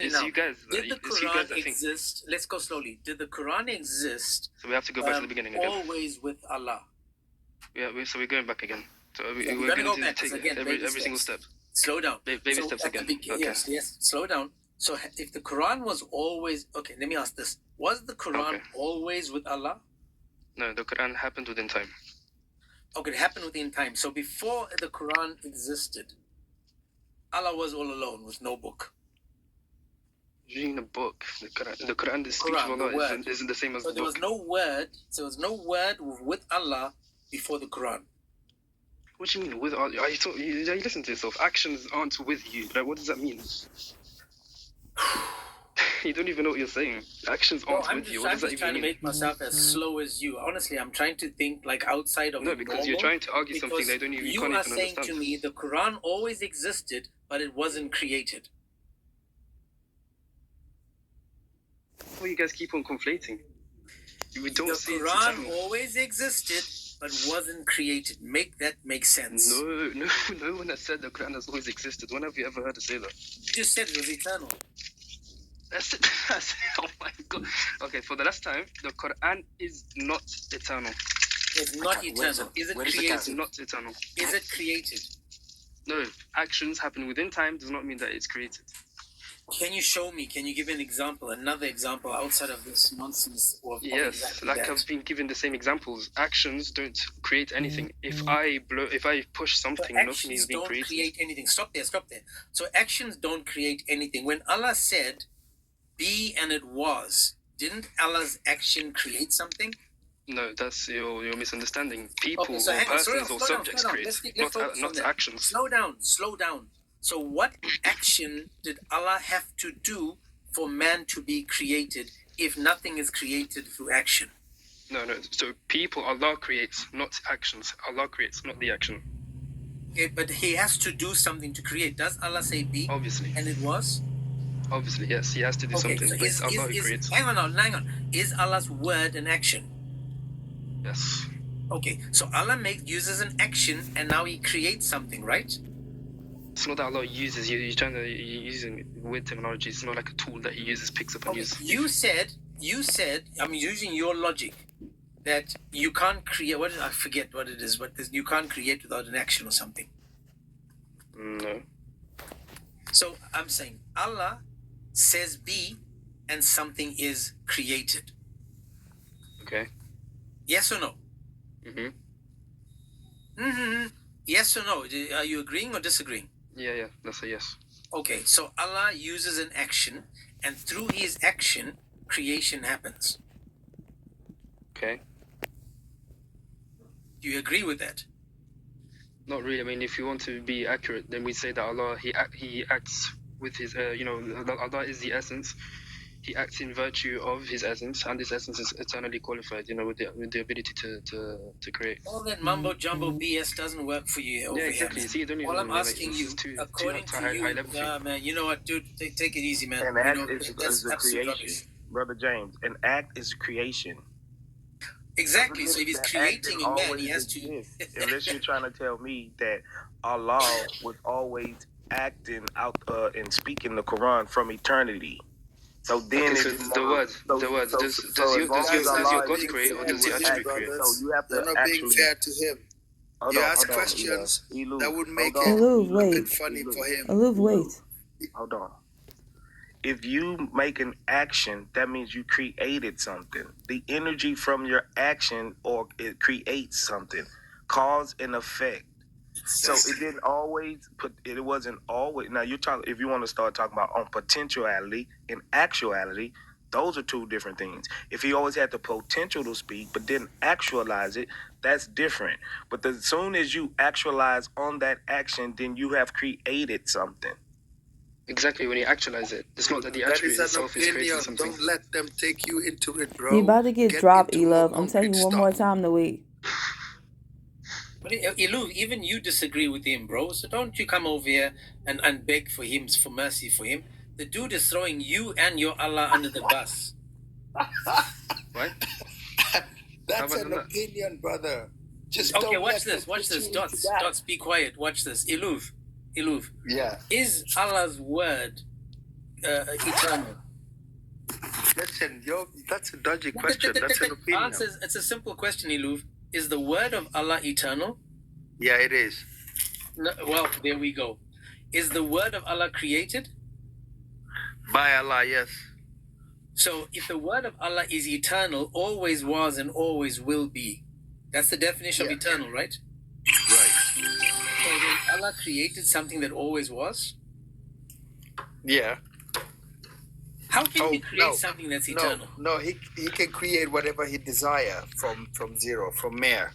It's Now, you guys. did the It's you guys Quran that think. exist? Let's go slowly. Did the Quran exist So we have to go back to the beginning again. always with Allah? Yeah. So we're going back again. So we're we're going to going go to back take again. every single step. Slow down. Baby So steps at the again. Okay. Yes. Slow down. So if the Quran was always okay, let me ask this: was the Quran always with Allah? No, the Quran happened within time. Okay, it happened within time. So before the Quran existed, Allah was all alone with no book. Reading a book, the Quran, the speech of Allah isn't the same as the book. There was no word. There was no word with Allah before the Quran. What do you mean with Allah? You listen to yourself. Actions aren't with you. Like, what does that mean? You don't even know what you're saying. Actions aren't with you. What does that even mean? I'm just trying to make myself as slow as you. Honestly, I'm trying to think like outside of because you're trying to argue something they don't even. You can't even understand. You are saying to me the Quran always existed, but it wasn't created. Well, you guys keep on conflating. We don't the see Quran always existed, but wasn't created. Make that make sense. No one has said the Quran has always existed. When have you ever heard us say that? You just said it was eternal. That's it. Oh my God. Okay, for the last time, the Quran is not eternal. It's not eternal. Is it created? It's not eternal. Is it created? No. Actions happen within time does not mean that it's created. Can you show me? Can you give an example? Another example outside of this nonsense? Yes, I've been given the same examples. Actions don't create anything. If I push something, nothing is being created. Actions don't create anything. Stop there. So actions don't create anything. When Allah said, "Be and it was," didn't Allah's action create something? No, that's your misunderstanding. People or persons or subjects create, not actions. Slow down. So what action did Allah have to do for man to be created if nothing is created through action? No. So Allah creates, not actions. Allah creates, not the action. Okay, but He has to do something to create. Does Allah say be? Obviously. And it was? Obviously, yes. He has to do something. So but it's Allah who creates. Hang on. Is Allah's word an action? Yes. Okay, so Allah uses an action and now He creates something, right? It's not that Allah uses you're using weird terminology. It's not like a tool that He uses, picks up and uses. You said, I'm using your logic that you can't create. I forget what it is, but you can't create without an action or something. No. So I'm saying Allah says be, and something is created. Okay. Yes or no? Yes or no? Are you agreeing or disagreeing? Yeah, that's a yes. Okay, so Allah uses an action, and through His action, creation happens. Okay. Do you agree with that? Not really. I mean, if you want to be accurate, then we say that Allah, He acts with His, Allah is the essence. He acts in virtue of His essence, and this essence is eternally qualified, with the ability to create. All that mumbo jumbo BS doesn't work for you. Yeah, exactly. See, you don't even. All I'm asking you, according to you, man, you know what, dude? Take it easy, man. An act is a creation, rubbish. Brother James. An act is creation. Exactly. So if He's creating a man, He has to. Unless you're trying to tell me that Allah was always acting out and speaking the Quran from eternity. So then, the words. Does your God create or does the attribute create? So you have to You're not being fair to him. You ask questions that would make it a bit funny for him. Wait. Hold on. If you make an action, that means you created something. The energy from your action or it creates something. Cause and effect. So it didn't always it wasn't always. Now you're talking, if you want to start talking about on potentiality and actuality, those are two different things. If He always had the potential to speak but didn't actualize it, that's different. But as soon as you actualize on that action, then you have created something. Exactly, when you actualize it. It's not that the attribute itself is creating something. Don't let them take you into it, bro. You about to get dropped, E-Love. I'm telling you one more time to wait. But Ilu, even you disagree with him, bro. So don't you come over here and beg for mercy for him. The dude is throwing you and your Allah under the bus. What? That's an opinion, brother. Just okay, watch this. Dots, be quiet. Watch this. Iluv. Yeah. Is Allah's word eternal? Listen, that's a dodgy question. That's an opinion. Answers, it's a simple question, Iluv. Is the word of Allah eternal? Yeah, it is. No, well, there we go. Is the word of Allah created? By Allah, yes. So if the word of Allah is eternal, always was and always will be, that's the definition of eternal, right? Right. So then Allah created something that always was? Yeah. How can He create something that's eternal? No, he can create whatever he desire from zero, from mere.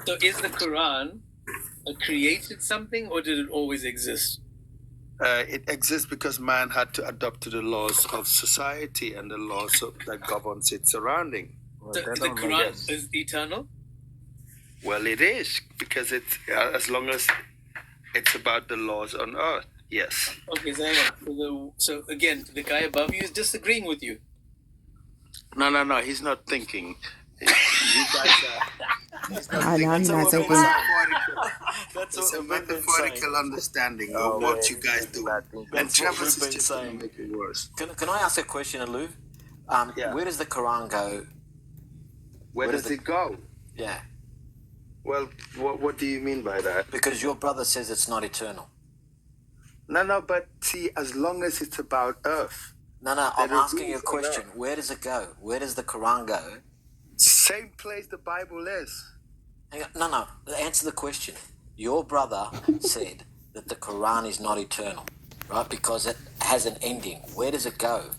So is the Quran a created something, or did it always exist? It exists because man had to adapt to the laws of society and the laws that governs its surrounding. So the Quran is eternal? Well, it is, because it's as long as it's about the laws on earth. Yes. Okay, so again, the guy above you is disagreeing with you. No, he's not thinking. You guys I know, I'm not thinking. That's a metaphorical understanding of what you guys do. And Travis is just going to make it worse. Can I ask a question, Alu? Where does the Quran go? Where does it go? Yeah. Well, what do you mean by that? Because your brother says it's not eternal. No, but see, as long as it's about earth. No, I'm asking you a question. Where does it go? Where does the Quran go? Same place the Bible is. No, answer the question. Your brother said that the Quran is not eternal, right? Because it has an ending. Where does it go?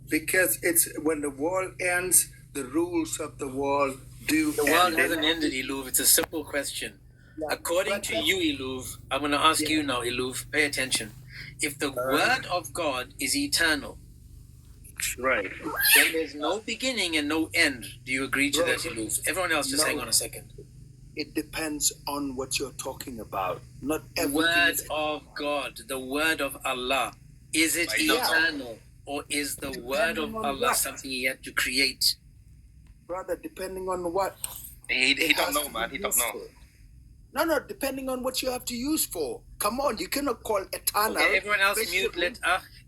Because it's when the world ends, the rules of the world do end. The world hasn't ended, Iluv. It's a simple question. According to you, Iluv, I'm going to ask you now, Iluv, pay attention. If the word of God is eternal, right, then there's no beginning and no end. Do you agree to that, Iluv? Everyone else, just hang on a second. It depends on what you're talking about. Not the everything. Word of God, the word of Allah, is it eternal, or is the word of Allah something He had to create? Brother, depending on what? He don't know, man. He don't know. No, depending on what you have to use for. Come on, you cannot call eternal. Okay, everyone else mute. Let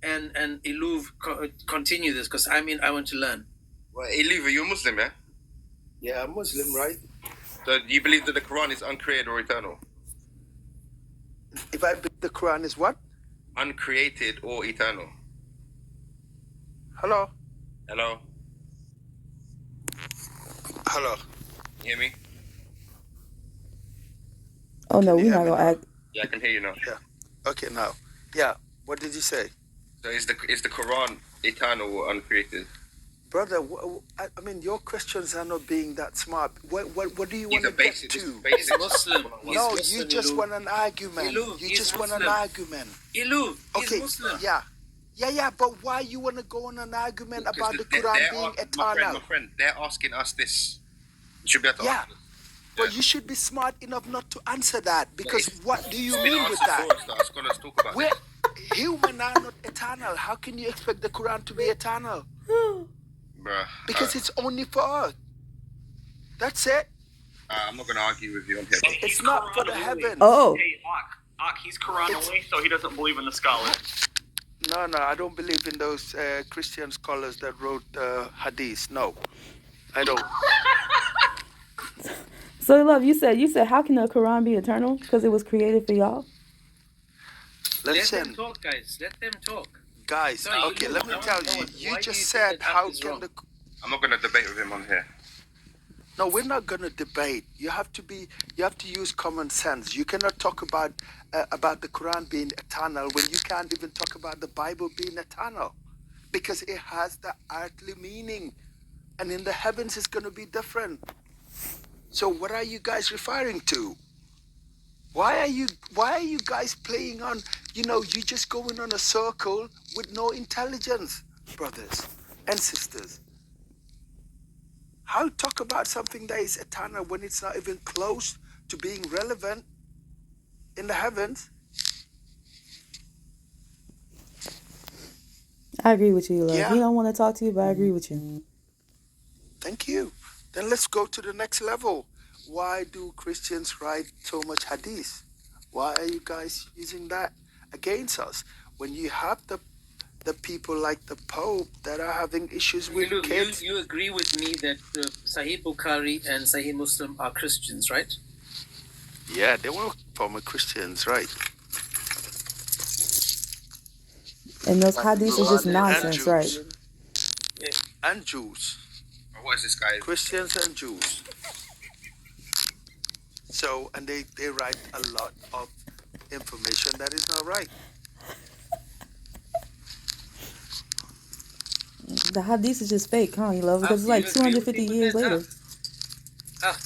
and Iluv continue this, because I want to learn. Well, Iluv, are you a Muslim, yeah? Yeah, I'm Muslim, right? So do you believe that the Quran is uncreated or eternal? If I believe the Quran is what? Uncreated or eternal. Hello? Hello? Hello? You hear me? Oh, no, we're not going to act. Yeah, I can hear you now. Yeah. Okay, now. Yeah, what did you say? So is the Quran eternal or uncreated? Brother, I mean, your questions are not being that smart. What do you want to get to? He's Muslim. No, you just want an argument. You just want an argument. Iluv, okay, Muslim. Yeah, but why you want to go on an argument about the Quran being eternal? My friend, they're asking us this. You should be able to answer this. But you should be smart enough not to answer that, because what do you mean with that? Human are not eternal. How can you expect the Quran to be eternal? Bruh, because it's only for earth. That's it. I'm not going to argue with you on here. It's not for the heavens. Oh. Hey, Ak, he's Quran only, so he doesn't believe in the scholars. No, I don't believe in those Christian scholars that wrote hadith. No, I don't. So, love, you said, how can the Quran be eternal? Because it was created for y'all? Let them talk, guys. Let them talk. Guys, okay, let me tell you. You just said, how can the... I'm not going to debate with him on here. No, we're not going to debate. You have to use common sense. You cannot talk about the Quran being eternal when you can't even talk about the Bible being eternal, because it has the earthly meaning, and in the heavens it's going to be different. So what are you guys referring to? Why are you guys playing on, you just going on a circle with no intelligence, brothers and sisters? How talk about something that is eternal when it's not even close to being relevant in the heavens? I agree with you, love. We don't want to talk to you, but I agree with you. Thank you. Then let's go to the next level. Why do Christians write so much hadith? Why are you guys using that against us? when you have the people like the Pope that are having issues with Look, kids. you agree with me that Sahih Bukhari and Sahih Muslim are Christians, right? Yeah, they were former Christians, right? And those hadiths are just And nonsense, right? Jews. And Jews. What is this guy? Christians and Jews. So, and they write a lot of information that is not right. The hadiths is just fake, huh? You love because it's do you like agree with 250 him with years that, later.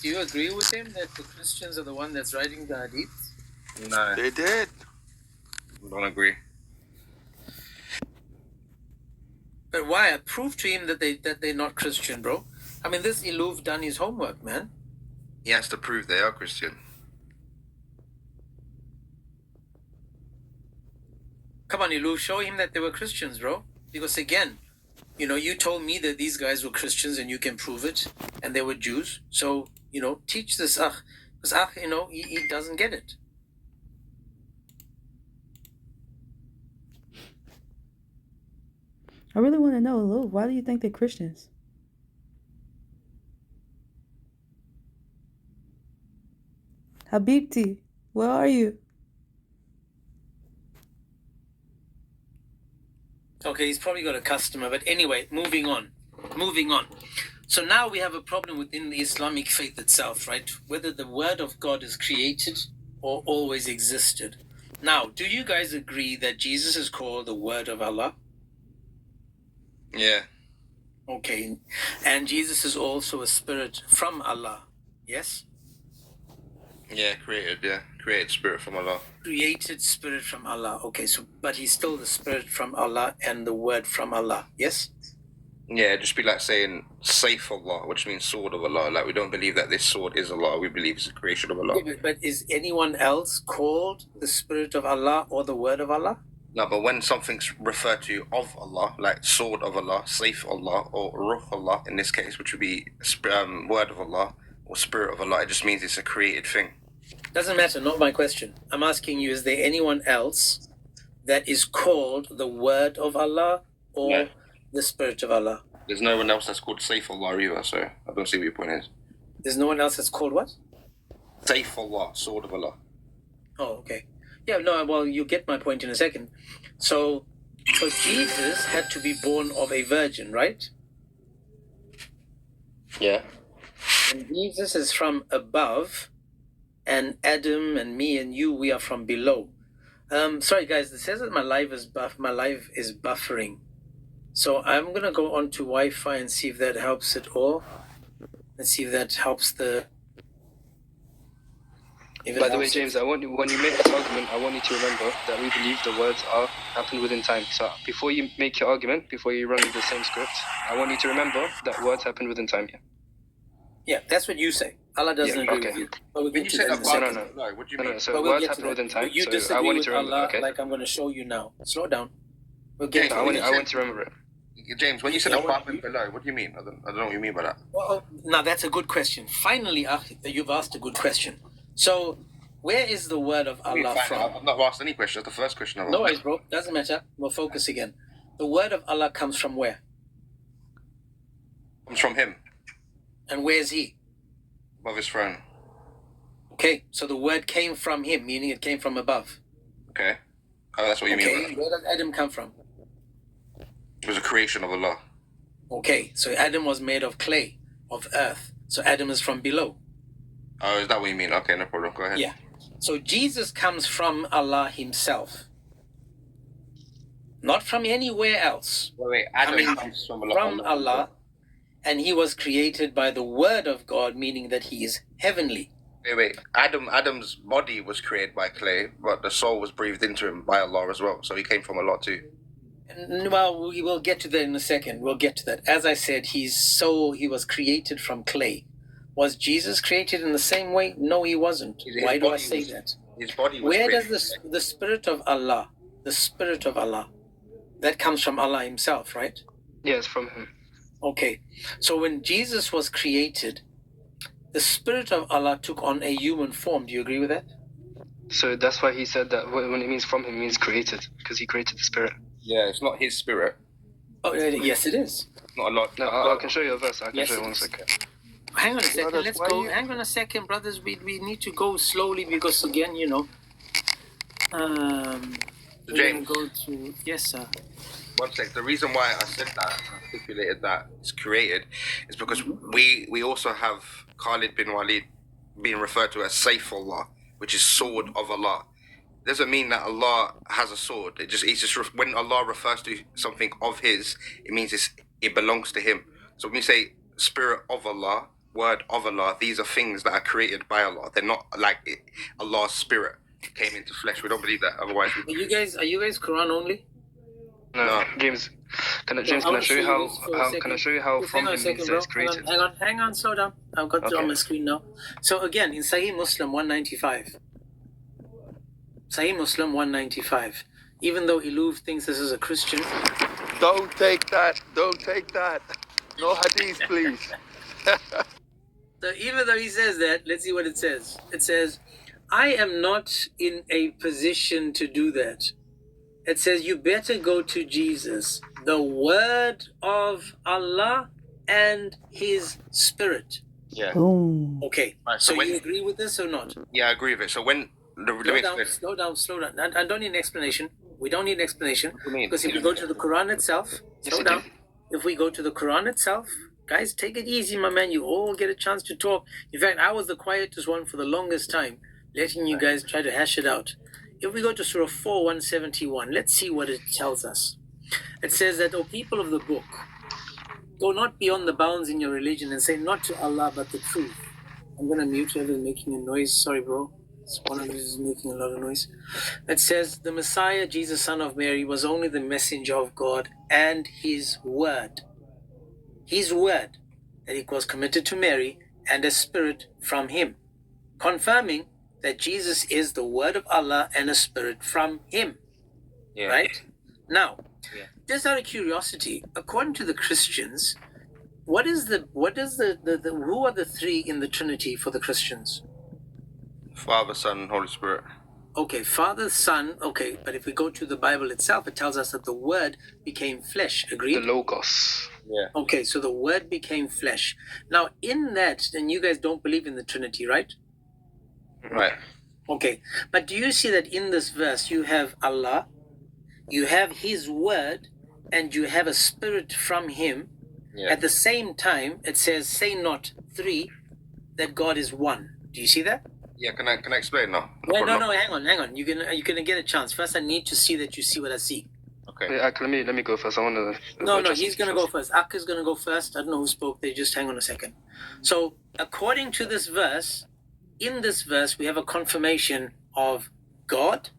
Do you agree with him that the Christians are the one that's writing the hadith? No, They did. I don't agree. But why? Prove to him that they're not Christian, bro. I mean, this Iluv done his homework, man. He has to prove they are Christian. Come on, Iluv, show him that they were Christians, bro. Because again, you told me that these guys were Christians and you can prove it, and they were Jews. So, teach this Akh. Because Akh, he doesn't get it. I really want to know, Lou, why do you think they're Christians? Habibti, where are you? Okay, he's probably got a customer. But anyway, moving on. So now we have a problem within the Islamic faith itself, right? Whether the word of God is created or always existed. Now, do you guys agree that Jesus is called the word of Allah? Yeah. Okay. And Jesus is also a spirit from Allah. Yes? Yeah, created spirit from Allah. Created spirit from Allah. Okay, so but he's still the spirit from Allah and the word from Allah. Yes? Yeah, it'd just be like saying Saif Allah, which means sword of Allah. Like, we don't believe that this sword is Allah. We believe it's a creation of Allah. Yeah, but is anyone else called the spirit of Allah or the word of Allah? No, but when something's referred to of Allah, like sword of Allah, Saif Allah, or Ruh Allah in this case, which would be word of Allah or spirit of Allah, it just means it's a created thing. Doesn't matter, not my question. I'm asking you, is there anyone else that is called the word of Allah or No. the spirit of Allah? There's no one else that's called Saif Allah either, so I don't see what your point is. There's no one else that's called what? Saif Allah, sword of Allah. Oh, okay. Yeah, no, well, you get my point in a second. So Jesus had to be born of a virgin, right? Yeah. And Jesus is from above, and Adam and me and you, we are from below. Sorry, guys, it says that my live is buffering. So I'm going to go on to Wi-Fi and see if that helps at all. Let's see if that helps the... By the way, James, when you make this argument, I want you to remember that we believe the words happen within time. So before you make your argument, before you run the same script, I want you to remember that words happen within time. Yeah, that's what you say. Allah doesn't agree with you. But we'll get to that in a second. No, what do you mean? So words happen within time. You so disagree I want you with to remember. Allah, Okay. like I'm going to show you now. Slow down. We'll get I want to remember it. James, when you said above and below, what do you mean? I don't know what you mean by that. Well, now that's a good question. Finally, you've asked a good question. So, where is the word of Allah from? I've not asked any questions. That's the first question I've asked. No worries, bro. Doesn't matter. We'll focus again. The word of Allah comes from where? Comes from him, And where is he? above his throne. Okay, so the word came from him, meaning it came from above. Okay. Oh, that's what you mean by Okay, that. where does Adam come from? It was a creation of Allah. Okay, so Adam was made of clay, of earth. So Adam is from below. Oh, is that what you mean? Okay, no problem. Go ahead. Yeah. So Jesus comes from Allah himself. Not from anywhere else. Wait, Adam I mean, comes from Allah. From Allah. And he was created by the word of God, meaning that he is heavenly. Wait. Adam's body was created by clay, but the soul was breathed into him by Allah as well. So he came from Allah too. And, well, we will get to that in a second. We'll get to that. As I said, he was created from clay. Was Jesus created in the same way? No, he wasn't. His Why do I body say was- that? His body was Where created. does the spirit of Allah, that comes from Allah himself, right? Yes, from him. Okay. So when Jesus was created, the spirit of Allah took on a human form. Do you agree with that? So that's why he said that when it means from him, it means created, because he created the spirit. Yeah, it's not his spirit. Oh, yes, it is. Not a lot. No, I can show you a verse. I can Yes, show you it one is. second. Hang on a second. Brothers, Let's why go. you- Hang on a second, brothers. We need to go slowly because again, we're James. gonna go to yes, sir. One sec. The reason why I said that, I stipulated that it's created, is because we also have Khalid bin Walid being referred to as Saifullah, which is sword of Allah. Doesn't mean that Allah has a sword. It's just when Allah refers to something of His, it means it belongs to Him. So when we say spirit of Allah, word of Allah, these are things that are created by Allah. They're not like Allah's spirit came into flesh. We don't believe that. Otherwise, Are you guys Quran only? No, James. Can I show you how can I show you how Just from hang on a him second, means bro. it's created? Hang on, slow down. I've got it on my screen now. So again, in Sahih Muslim 195. Sahih Muslim 195. Even though Iluv thinks this is a Christian. Don't take that. Don't take that. No hadith, please. So even though he says that, let's see what it says. It says, I am not in a position to do that. It says, you better go to Jesus, the word of Allah and his spirit. yeah. Boom. Okay, Right, so so when- you agree with this or not? Yeah, I agree with it. So when Slow down. I don't need an explanation. We don't need an explanation. What do you mean? Because if we go to the Quran itself, Yes, slow you do. down. If we go to the Quran itself, guys, take it easy, my man. You all get a chance to talk. In fact, I was the quietest one for the longest time, letting you guys try to hash it out. If we go to Surah 4, 171, let's see what it tells us. It says that, O people of the book, go not beyond the bounds in your religion and say not to Allah but the truth. I'm going to mute whoever's making a noise. Sorry, bro. One of you is making a lot of noise. It says, the Messiah, Jesus, son of Mary, was only the messenger of God and his word. His word, that it was committed to Mary and a spirit from him, confirming that Jesus is the word of Allah and a spirit from him. Yeah. Right? Now, Yeah. just out of curiosity, according to the Christians, who are the three in the Trinity for the Christians? Father, Son, and Holy Spirit. Okay, Father, Son, okay, but if we go to the Bible itself, it tells us that the Word became flesh, agreed? The Logos. Yeah. Okay, so the Word became flesh. Now, in that, and you guys don't believe in the Trinity, right? Right. Okay, but do you see that in this verse you have Allah, you have His Word, and you have a spirit from Him? Yeah. At the same time, it says, say not three, that God is one. Do you see that? Yeah. Can I explain now? Well, no, hang on. You're gonna get a chance. First, I need to see that you see what I see. Okay. Wait, let me go first. I want to. No, he's gonna go first. Ak is gonna go first. I don't know who spoke. They just hang on a second. So, according to this verse, in this verse, we have a confirmation of God,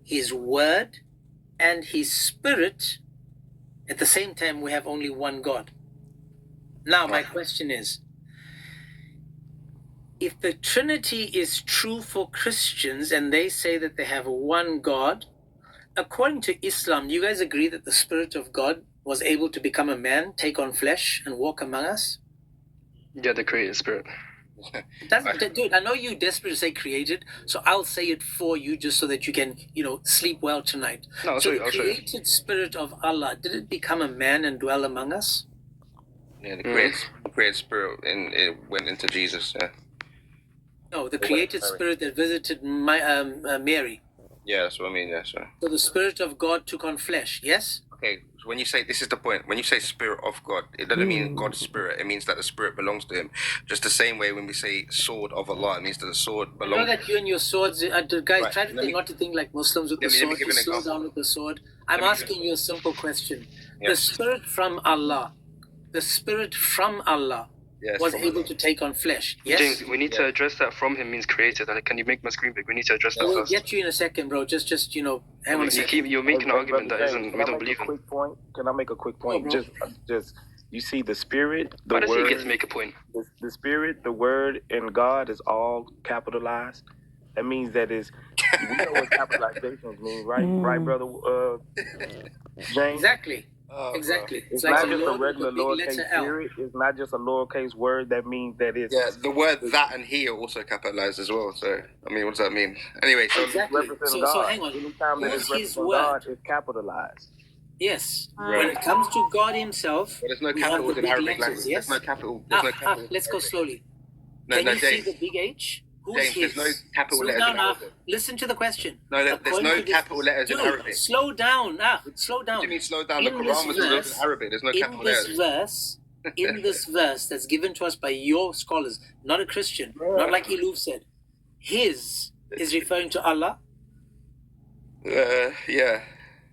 His Word, and His Spirit. At the same time, we have only one God. Now, my question is, if the Trinity is true for Christians and they say that they have one God, according to Islam, do you guys agree that the Spirit of God was able to become a man, take on flesh, and walk among us? Yeah, the created spirit. Dude, I know you desperate to say created, so I'll say it for you just so that you can, sleep well tonight. No, I'll So show the you. created Spirit of Allah, did it become a man and dwell among us? Yeah. The created spirit it went into Jesus. Yeah. No, the created Spirit that visited Mary. Yeah. That's what I mean. Yeah. So. So the Spirit of God took on flesh, yes? Okay. So when you say, this is the point. When you say spirit of God, it doesn't mean God's spirit. It means that the spirit belongs to Him. Just the same way when we say sword of Allah, it means that the sword I know belongs. that you and your swords, guys, Right, try to not to think like Muslims with the let me sword. give Just an slow example. down with the sword. I'm me give asking you a simple question. Yeah. The Spirit from Allah, Yes, was from able Allah. to take on flesh, yes? James, we need to address that from him means created. And can you make my screen big? We need to address that We'll first. get you in a second, bro. Just hang on a second. You're making an argument that Brother isn't. James, We don't believe in. Can I make a quick point? bro. Just you see the spirit, the Why does he word, get to make a point? the spirit, the word, and God is all capitalized. That means that is we know what capitalizations mean, right? Right, brother James. Exactly. Exactly. It's like not a just a Lord with regular big letter lowercase L. spirit. It's not just a lowercase word. That means that it's Yeah, the word that and he are also capitalized as well. So, I mean, what does that mean? Anyway, so Exactly. representing So God. hang on. Anytime that Who's it's his representing word? God, it's capitalized. Yes. Right. When it comes to God himself, Well, there's no we have the capitals in big Arabic letters, language. yes? There's no capital. There's no capitals. Let's go slowly. No, Can no, you see James. the big H? Who's James, his? there's no capital Slow letters down, in Arabic. Listen to the question. No, there's According no to this- capital letters in Dude, Arabic. slow down. Slow down. What do you mean slow down? The In Quran this was revealed in verse- Arabic. There's no capital letters. In this verse that's given to us by your scholars, not a Christian, not like Iluf said, his is referring to Allah. Yeah.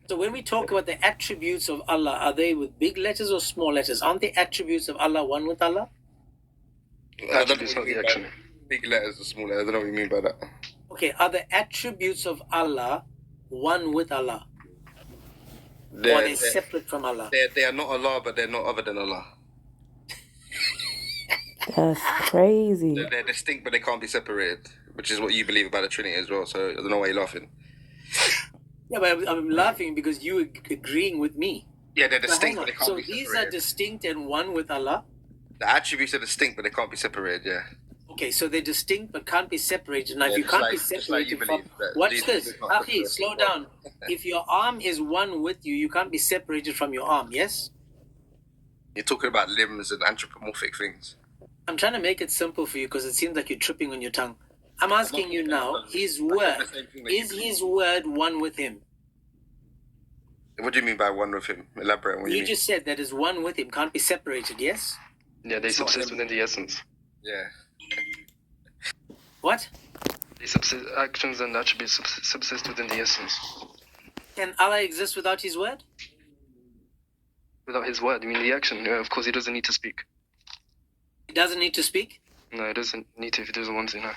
So when we talk about the attributes of Allah, are they with big letters or small letters? Aren't the attributes of Allah one with Allah? I don't know Attributes, what you not mean the action. by big letters or small letters. I don't know what you mean by that. Okay, are the attributes of Allah one with Allah? Or are They're, they separate from Allah? they are not Allah, but they're not other than Allah. That's crazy. They're distinct, but they can't be separated, which is what you believe about the Trinity as well. So I don't know why you're laughing. Yeah, but I'm laughing because you agreeing with me. Yeah, they're So distinct, hang but on. they can't So be these separated. are distinct and one with Allah? The attributes are distinct, but they can't be separated. Yeah. Okay, so they're distinct but can't be separated. Now, if Yeah, you just can't like- be just like separated you from... believe that Watch Jesus this. is not Ahi, separated slow from down. God. If your arm is one with you, you can't be separated from your arm, yes? You're talking about limbs and anthropomorphic things. I'm trying to make it simple for you because it seems like you're tripping on your tongue. I'm asking you now, his word, is his word one with him? What do you mean by one with him? Elaborate on what you You mean. just said that is one with him, can't be separated, yes? Yeah, they It's not subsist him. within the essence. Yeah. What? They subsist, actions and attributes subsist within the essence. Can Allah exist without his word? Without his word, you mean the action? Yeah, of course, he doesn't need to speak. He doesn't need to speak? No, he doesn't need to if he doesn't want to. No,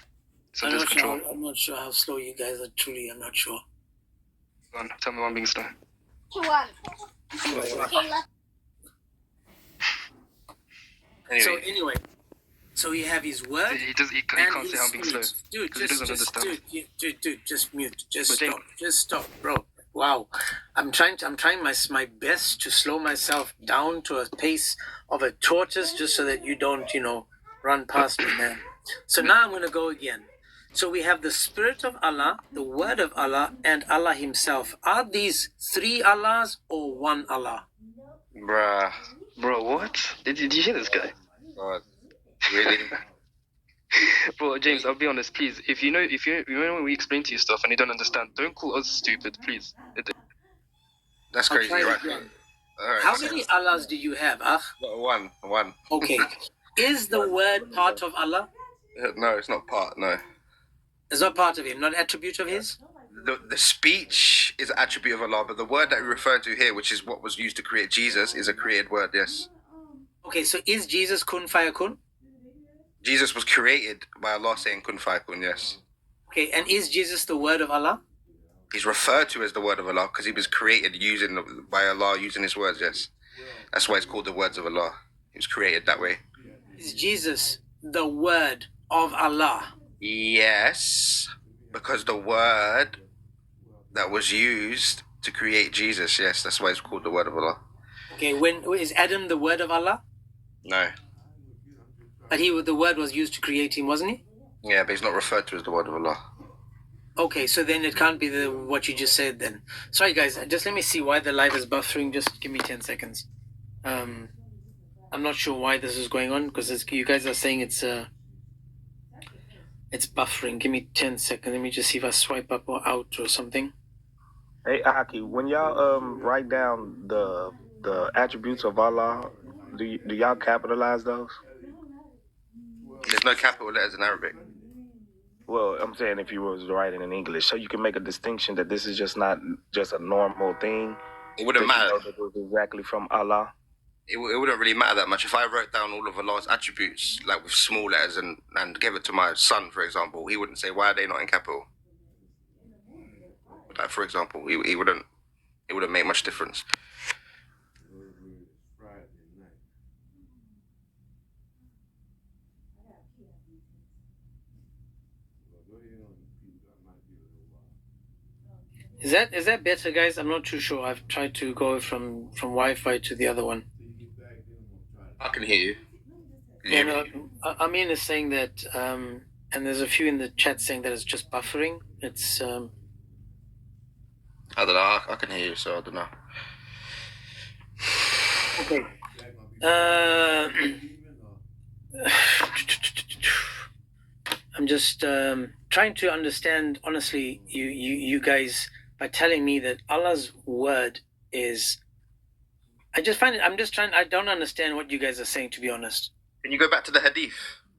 it's I'm under his not, control. sure, I'm not sure how slow you guys are. Truly, I'm not sure. Go on, tell me why I'm being slow. So Anyway, anyway, so you have his word. He can't say I'm being slow. Dude, 'cause he doesn't understand. Dude, just mute. But James- Just stop, bro. Wow, I'm trying my best to slow myself down to a pace of a tortoise, just so that you don't, run past me, man. So now I'm gonna go again. So we have the Spirit of Allah, the Word of Allah, and Allah Himself. Are these three Allahs or one Allah? bruh. Bro, what? Did you hear this guy? God. Really? Bro, James, I'll be honest, please. If you know when we explain to you stuff and you don't understand, don't call us stupid, please. That's I'll crazy, try right? again. Alright. How many Allahs do you have? One. Okay. Is the Word part of Allah? No, it's not part, no. It's not part of Him, not attribute of His? The speech is an attribute of Allah, but the word that we refer to here, which is what was used to create Jesus, is a created word, yes. Okay, so is Jesus kun fayakun? Jesus was created by Allah saying kun fayakun, yes. Okay, and is Jesus the Word of Allah? He's referred to as the word of Allah because he was created by Allah using his words, yes. That's why it's called the words of Allah. He was created that way. Is Jesus the Word of Allah? Yes, because the word that was used to create Jesus, yes, that's why it's called the word of Allah. Okay, is Adam the Word of Allah? No. But the Word was used to create him, wasn't he? Yeah, but he's not referred to as the word of Allah. Okay, so then it can't be what you just said then. Sorry guys, just let me see why the live is buffering. Just give me 10 seconds. I'm not sure why this is going on because you guys are saying it's buffering. Give me 10 seconds. Let me just see if I swipe up or out or something. Hey, Aki, when y'all write down the attributes of Allah, do y'all capitalize those? There's no capital letters in Arabic. Well, I'm saying if you was writing in English, so you can make a distinction that this is just not just a normal thing. It wouldn't that you matter. know that it was exactly from Allah. It wouldn't really matter that much. If I wrote down all of Allah's attributes, like with small letters, and gave it to my son, for example, he wouldn't say, why are they not in capital? Like, for example, he wouldn't. It wouldn't make much difference. Is that better, guys? I'm not too sure. I've tried to go from Wi-Fi to the other one. I can hear you. Yeah, no, Amin is saying that, and there's a few in the chat saying that it's just buffering. It's I don't know. I can hear you, so I don't know. okay. I'm just trying to understand, honestly, you guys, by telling me that Allah's word is. I just find it. I don't understand what you guys are saying, to be honest. Can you go back to the hadith,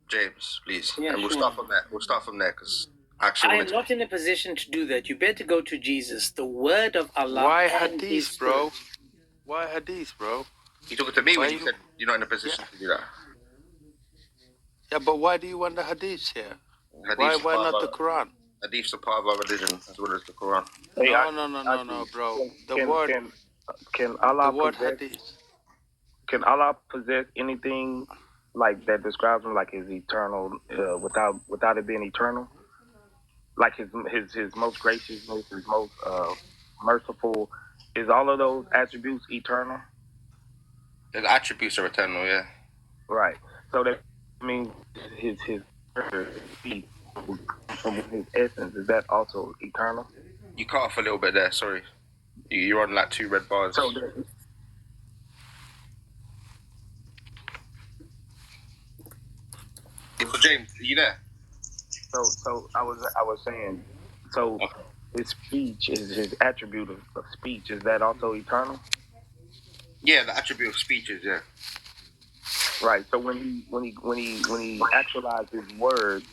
James, please? Yeah, and we'll sure. start from there. We'll start from there because actually I am not in a position to do that. You better go to Jesus, the word of Allah. Why and hadith, His bro? Spirit. Why hadith, bro? You talking to me when Why you you- said you're not in a position to do that. Yeah, but why do you want the hadiths here? Hadiths Why are part not the of Quran? Hadiths are part of our religion as well as the Quran. Hey, No, bro. The word Can Allah possess? hadith. Can Allah possess anything like that describes him like his eternal, without it being eternal? Like his most graciousness, his most merciful. Is all of those attributes eternal? The attributes are eternal, yeah. Right. So that means his speech from his essence, is that also eternal? You cut off a little bit there. Sorry, you're on like 2 red bars. So James, are you there? So I was saying, so his speech is his attribute of speech. Is that also eternal? Yeah, the attribute of speeches, yeah. Right. So when he actualized his words,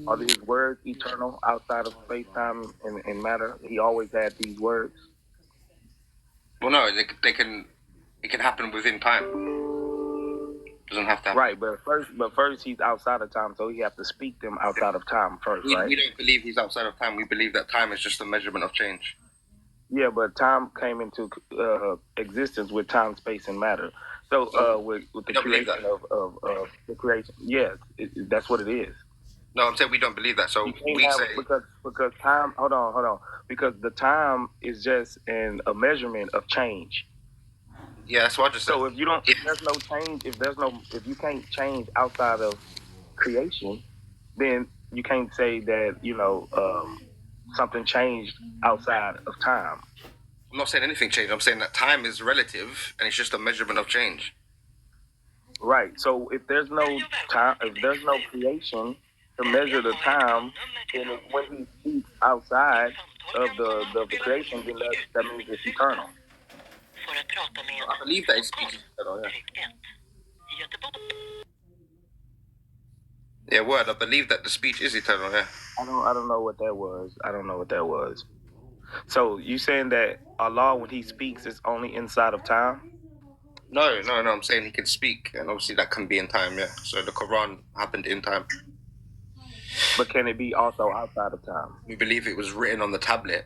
are his words eternal outside of space, time, and matter? He always had these words. Well, no, they can. It can happen within time. Doesn't have to happen. Right, but first he's outside of time, so he has to speak them outside of time first, right? We don't believe he's outside of time. We believe that time is just a measurement of change. Yeah, but time came into existence with time, space, and matter. So with the creation of the creation, yes, that's what it is. No, I'm saying we don't believe that. So we say because time. Hold on. Because the time is just a measurement of change. Yeah, that's what I just said. So if there's no change, if you can't change outside of creation, then you can't say that something changed outside of time. I'm not saying anything changed. I'm saying that time is relative and it's just a measurement of change. Right. So if there's no time, if there's no creation to measure the time, then when he speaks outside of the creation, then that means it's eternal. I believe that his speech is eternal, yeah. Yeah, word. I believe that the speech is eternal, yeah. I don't know what that was. So you saying that Allah, when He speaks, is only inside of time? No. I'm saying He can speak, and obviously that can be in time, yeah. So the Quran happened in time. But can it be also outside of time? We believe it was written on the tablet,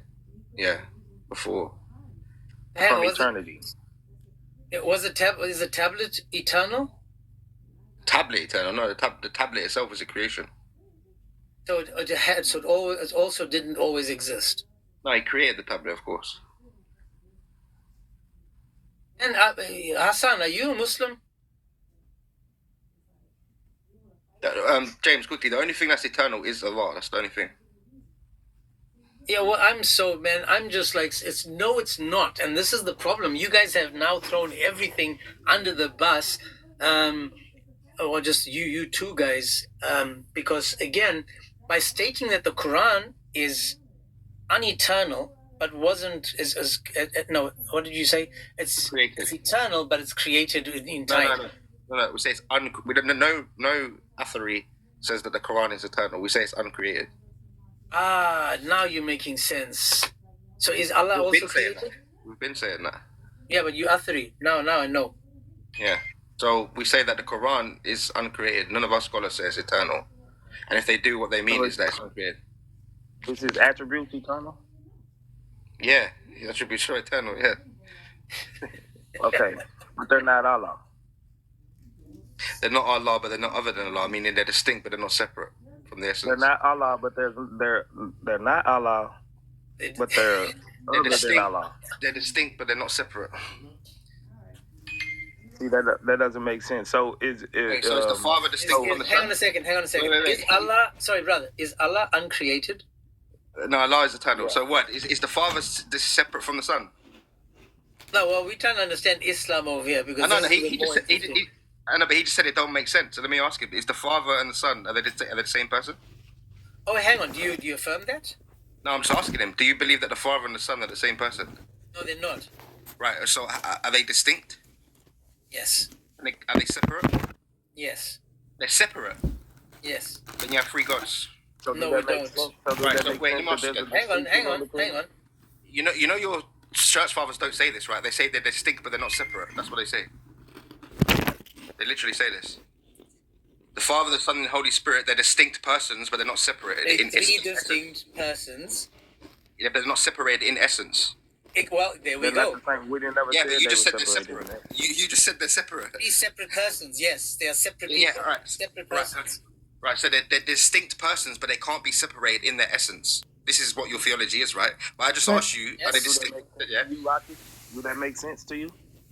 yeah, before. From eternity. Is the tablet eternal? Tablet eternal? No, the tablet itself is a creation. So it also didn't always exist. No, He created the tablet, of course. And Hassan, are you a Muslim? James, quickly, the only thing that's eternal is Allah. That's the only thing. Yeah, well, I'm just like, it's not. And this is the problem. You guys have now thrown everything under the bus. Or just you two guys. Because again, by stating that the Quran is uneternal, but wasn't no, what did you say? It's eternal, but it's created in time. No. We say it's we don't no authority says that the Quran is eternal. We say it's uncreated. Now you're making sense. So is Allah also created? We've been saying that. Yeah, but you authority. Now I know. Yeah. So we say that the Quran is uncreated. None of our scholars say it's eternal. And if they do, what they mean is that it's uncreated. Is his attributes eternal? Yeah, his attributes are eternal, yeah. Okay, but they're not Allah. They're not Allah, but they're not other than Allah. Meaning they're distinct, but they're not separate from the essence. They're not Allah, but they're not Allah, but they're other than distinct. Allah. They're distinct, but they're not separate. See, that doesn't make sense. So is the Father distinct from the Son? Hang on a second. Wait. Is Allah, sorry, brother, is Allah uncreated? No, Allah is eternal. Yeah. So what? Is the Father separate from the Son? No, well, we're trying to understand Islam over here because I know, but he just said it don't make sense. So let me ask him: is the Father and the Son are they the same person? Oh, hang on. Do you affirm that? No, I'm just asking him. Do you believe that the Father and the Son are the same person? No, they're not. Right. So are they distinct? Yes. Are they separate? Yes. They're separate. Yes. Then you have three gods. So no, we don't. Right. So wait, let me ask you. Hang on. You know your church fathers don't say this, right? They say they're distinct, but they're not separate. That's what they say. They literally say this. The Father, the Son, and the Holy Spirit, they're distinct persons, but they're not separated. They're three distinct persons. Yeah, but they're not separated in essence. Well, there we go. We didn't ever yeah, say but you just said they're separated. separate. You just said they're separate. Three separate persons, yes. They are separate people. Yeah, right. Separate persons. Right, so they're distinct persons, but they can't be separated in their essence. This is what your theology is, right? But I just asked you, are they distinct? Yeah? Do that make sense to you?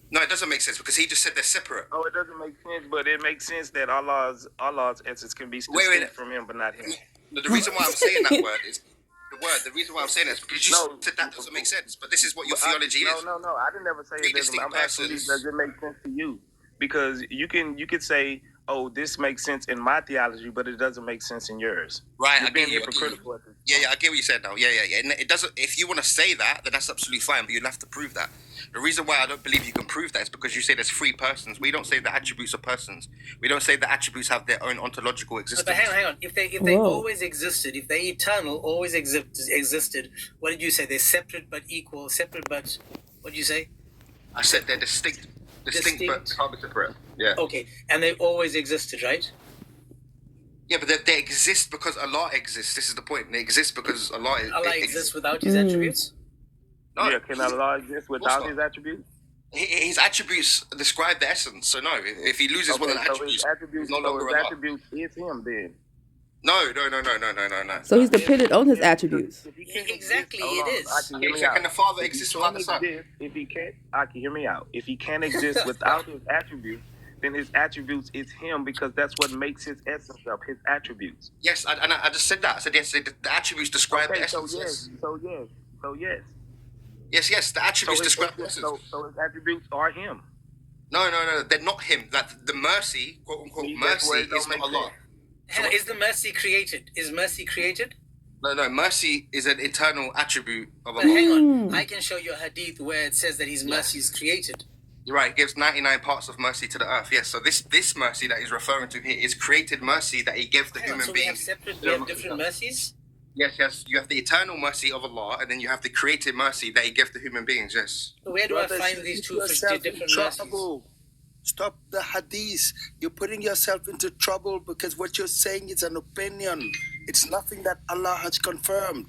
No, it doesn't make sense because he just said they're separate. Oh, it doesn't make sense, but it makes sense that Allah's essence can be distinct from him, but not him. The reason why I'm saying that word is the reason why I'm saying that is because you said that doesn't make sense. But this is what your theology is. No. I didn't ever say it doesn't. I'm asking you, does it make sense to you? Because you could say, oh, this makes sense in my theology, but it doesn't make sense in yours. Right, You're being hypocritical at this point. Yeah, I get what you said now. Yeah. And it doesn't. If you want to say that, then that's absolutely fine. But you'll have to prove that. The reason why I don't believe you can prove that is because you say there's three persons. We don't say the attributes are persons. We don't say the attributes have their own ontological existence. But hang on. If they always existed, if they're eternal, always existed, what did you say? They're separate but equal. Separate but what did you say? I said they're distinct but can't be separate. Yeah. Okay, and they always existed, right? Yeah, but they exist because Allah exists. This is the point. They exist because Allah exists without his attributes? No. Yeah, can Allah exist without his attributes? His attributes describe the essence. So no, if he loses one of the attributes, he's no longer Allah. Attributes is him then. No. So he's dependent on his attributes. Exactly, it is. Can the Father exist without the Son? If he can't, hear me out. If he can't exist without his attributes, then his attributes is him because that's what makes his essence up, his attributes. Yes, I just said that. I said yes, the attributes describe the essence. So yes. Yes, the attributes describe the essence. So his attributes are him. No, they're not him. That the mercy, quote unquote, mercy is not Allah. Is the mercy created? Is mercy created? No, mercy is an eternal attribute of Allah. But hang on, I can show you a hadith where it says that his mercy is created. You're right, it gives 99 parts of mercy to the earth. Yes, so this mercy that he's referring to here is created mercy that he gives to human beings. We have different mercies? Yes. You have the eternal mercy of Allah, and then you have the created mercy that he gives to human beings, yes. So where do I find these two different mercies? Stop the hadith. You're putting yourself into trouble because what you're saying is an opinion. It's nothing that Allah has confirmed.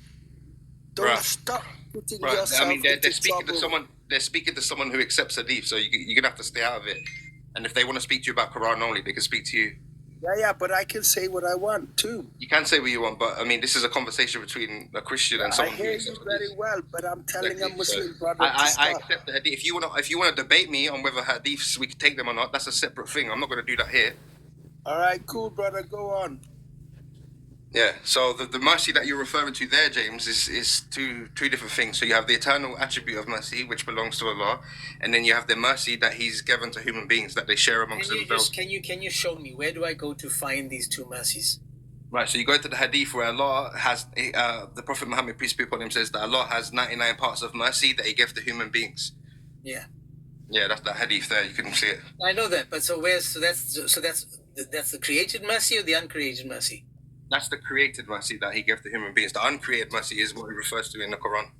Don't stop putting yourself into trouble. They're speaking to someone who accepts hadith, so you're going to have to stay out of it. And if they want to speak to you about Quran only, they can speak to you. Yeah, but I can say what I want too. You can say what you want, but I mean, this is a conversation between a Christian and someone who accepts hadith. I hear you very well, but I'm telling a Muslim brother to stop. I accept the hadith. If you want to debate me on whether hadiths we can take them or not, that's a separate thing. I'm not going to do that here. All right, cool, brother. Go on. Yeah, so the mercy that you're referring to there, James, is two different things. So you have the eternal attribute of mercy, which belongs to Allah, and then you have the mercy that He's given to human beings that they share amongst themselves. Can you show me, where do I go to find these two mercies? Right, so you go to the hadith where Allah has, the Prophet Muhammad, peace be upon him, says that Allah has 99 parts of mercy that He gives to human beings. Yeah. Yeah, that's that hadith there. You can see it. I know that, but that's the created mercy or the uncreated mercy? That's the created mercy that He gave to human beings. The uncreated mercy is what He refers to in the Quran.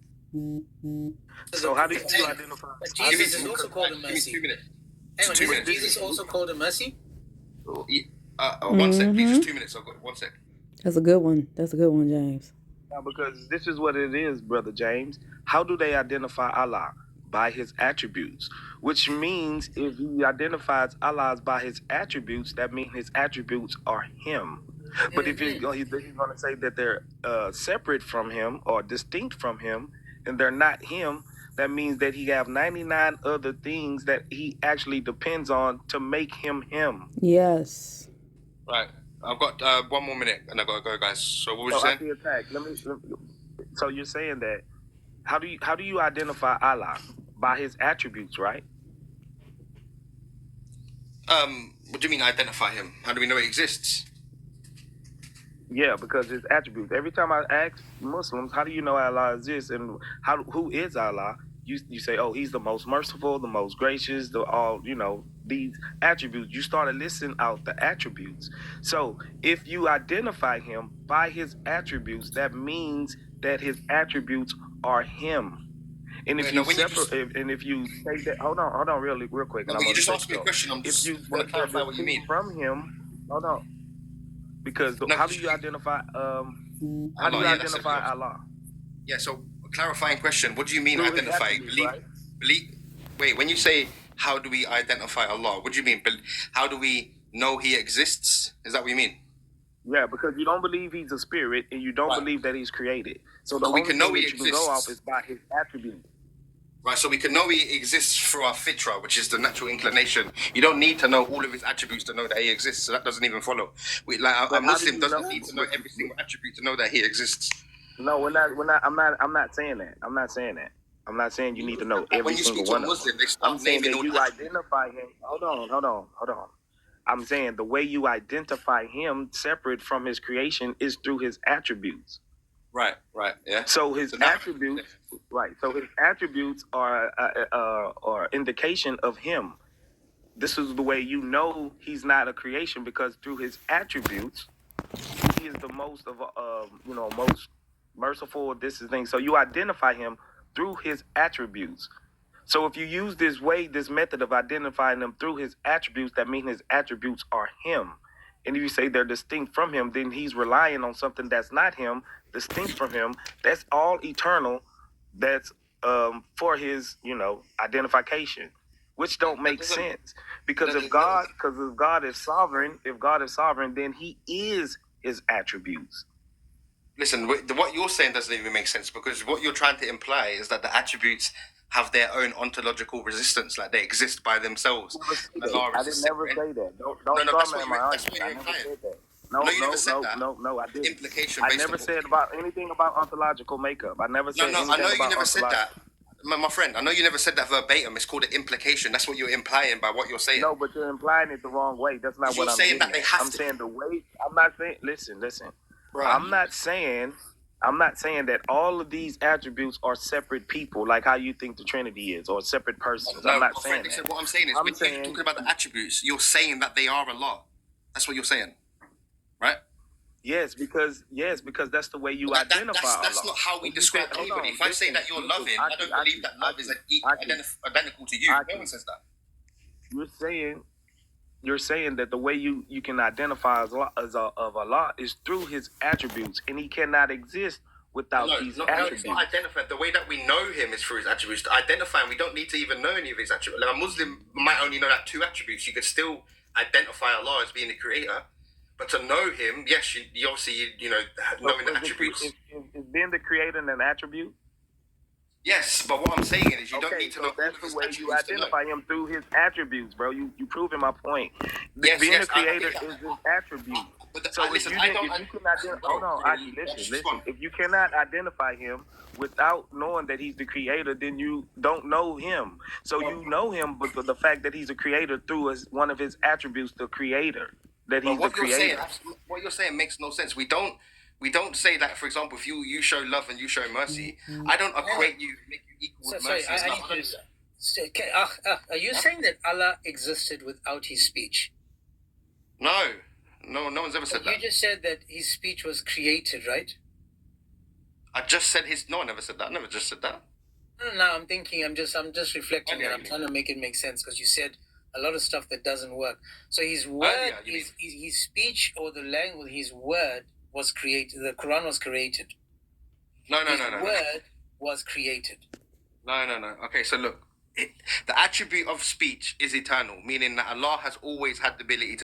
So how do you identify? But Jesus is also called a mercy. 2 minutes. Hang on, is Jesus also called a mercy? 1 sec, please. Just 2 minutes. I've got 1 sec. That's a good one, James. Now, because this is what it is, Brother James. How do they identify Allah? By His attributes, which means if He identifies Allah by His attributes, that means His attributes are Him. But if he's going to say that they're separate from Him or distinct from Him, and they're not him, that means that he have 99 other things that he actually depends on to make him him. Yes. Right. I've got 1 more minute, and I gotta go, guys. So what was you So I saying? see attack. So you're saying that how do you identify Allah? By his attributes, right? What do you mean identify him? How do we know he exists? Yeah, because his attributes. Every time I ask Muslims, how do you know Allah exists, and who is Allah? You say, oh, he's the most merciful, the most gracious, these attributes. You started listing out the attributes. So if you identify him by his attributes, that means that his attributes are him. And if you say that, hold on, real quick, No, and I'm but you gonna just asked me a question. I'm just want to clarify what you mean. From him, hold on, because how do you identify? How do you identify Allah? Yeah. So clarifying question. What do you mean Through his identifying? attributes, right? Believe. Wait. When you say how do we identify Allah, what do you mean? How do we know He exists? Is that what you mean? Yeah, because you don't believe he's a spirit, and you don't believe that he's created. So the only thing that you can go off is by his attributes. Right, so we can know he exists through our fitra, which is the natural inclination. You don't need to know all of his attributes to know that he exists. So that doesn't even follow. A Muslim doesn't need to know every single attribute to know that he exists. No, we're not. I'm not saying that. I'm not saying that. I'm not saying you need to know every single one of them. I'm saying that you identify him. Hold on. I'm saying the way you identify him separate from his creation is through his attributes. Right, yeah. So his attributes, right? So his attributes are indication of him. This is the way you know he's not a creation, because through his attributes, he is the most most merciful. This is thing. So you identify him through his attributes. So if you use this method of identifying him through his attributes, that means his attributes are him. And if you say they're distinct from him, then he's relying on something that's not him, distinct from him. That's all eternal. That's for his, identification, which don't make sense. Because if God is sovereign, then he is his attributes. Listen, what you're saying doesn't even make sense, because what you're trying to imply is that the attributes have their own ontological resistance, like they exist by themselves. I didn't never say that. Don't start me in my argument. I never said that. No, I didn't. Implication. I never said about anything about ontological makeup. I never said anything I know you about never said that. My friend, I know you never said that verbatim. It's called an implication. That's what you're implying by what you're saying. No, but you're implying it the wrong way. That's not what I'm saying. I'm saying the way. I'm not saying. Listen. Right. I'm not saying that all of these attributes are separate people, like how you think the Trinity is, or separate persons. No, I'm not saying that. What I'm saying is, when you're talking about the attributes, you're saying that they are Allah. That's what you're saying, right? Yes, because that's the way you identify Allah. That's not how we describe anybody. If I say that you're loving, I don't believe that love is identical to you. No one says that. You're saying that the way you can identify of Allah is through his attributes, and he cannot exist without these attributes. No, it's not identify. The way that we know him is through his attributes. To identify him, we don't need to even know any of his attributes. Like a Muslim might only know that 2 attributes. You could still identify Allah as being the creator, but to know him, yes, you obviously knowing the attributes. Is being the creator an attribute? Yes, but what I'm saying is you don't need to know. That's the way you identify him, through his attributes, bro. You proving my point. Yes, being a creator is his attribute. If you cannot identify him without knowing that he's the creator, then you don't know him. So you know him, but the fact that he's a creator through one of his attributes, the creator, that he's the creator. What you're saying makes no sense. We don't say that, for example, if you show love and you show mercy, I don't equate you, make you equal with mercy. Are you saying that Allah existed without his speech? No one's ever said that. You just said that his speech was created, right? I just said no one ever said that. I never just said that. No, I'm thinking, I'm just reflecting, and I'm trying to make it make sense, because you said a lot of stuff that doesn't work. So his word, his speech, or the language, his word was created. The Quran was created. No. Word was created. No. Okay, so look, the attribute of speech is eternal, meaning that Allah has always had the ability to